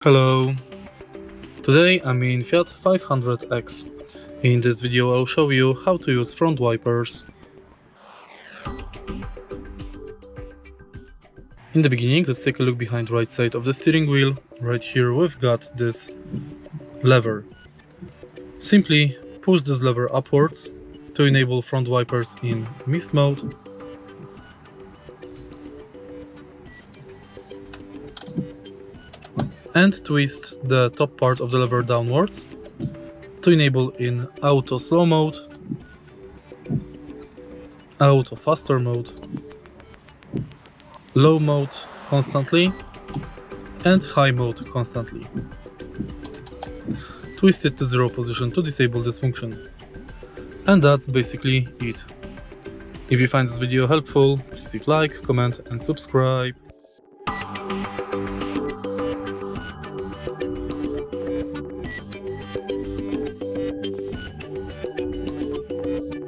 Hello, today I'm in Fiat 500X. In this video I'll show you how to use front wipers. In the beginning, let's take a look behind the right side of the steering wheel. Right here we've got this lever. Simply push this lever upwards to enable front wipers in mist mode. And twist the top part of the lever downwards to enable in auto slow mode, auto faster mode, low mode constantly, and high mode constantly. Twist it to 0 position to disable this function. And that's basically it. If you find this video helpful, please leave like, comment and subscribe.